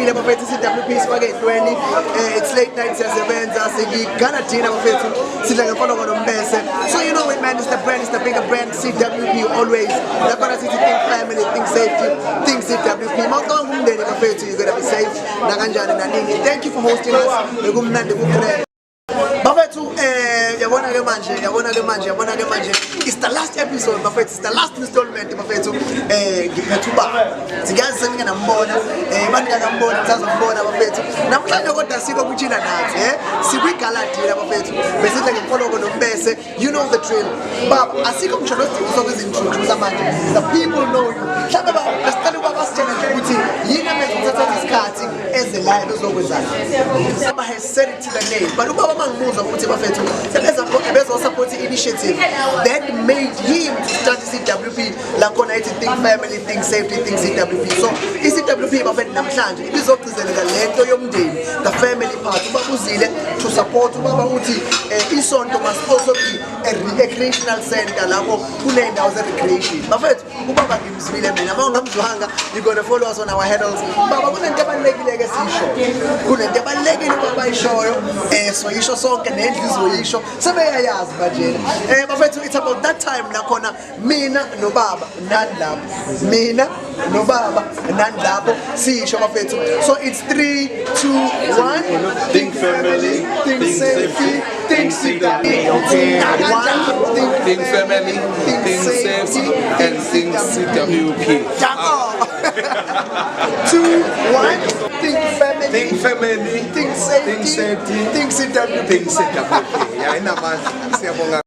Sibuyile bafethu CWP sibake 20 it's late night siyasebenza sigana dinner bafethu sidla ngefologo nombese. So you know what man, it's the brand, it's the bigger brand, CWP always. That's why I think family, think safety, think CWP. Mawucanga umndeni bafethu you're gonna be safe nakanjani naningi. Thank you for hosting us. Bekumnandi kukhona. Bafethu yabona ke manje it's the last episode bafethu, it's the last installment bafethu ngiphethe ubaba siyazi senginambona baningakambona ngisazombona bafethu namhlanje kodwa siko kuchina nathi sikwigaladini bafethu besidla ngefologo nombese. You know the drill baba, asikho ngisho nosidingo sokuzintroduce manje, the people know you mhlawumbe basicela ukuba basitshele nje ukuthi yini emenzela isikhathi ezelayo ezokwenzana. Saba has said it to the name but ubaba mangimuzwa ukuthi bafethu sebeza support initiative that made him to start CWP lakhona ithi think family, think safety, think CWP. So CWP bafethu namhlanje ibizogcizeleka lento yomndeni, the family part. Ubaba uzile to support ubaba uthi isonto must also be a recreational center lapho kunendawo ze recreation. Bafethu ubaba ngimzibile mina mawungamzwanga you gonna follow us on our handles. Baba kunento ebalekile ke sisho, kunento ebalekile ubaba ayishoyo so yisho sonke nendliziyo yisho sebeyayazi bajena bafethu. It's about that time nakhona mina nobaba nandlapho, mina nobaba nandlapho sisho bafethu. So it's 3, 2, 1. Think family, think safety, think CWP. Think family, think safety, and think CWP. 2, 1. Think family, Think family, think safety, think safety, think CWP. think CWP. Yeah,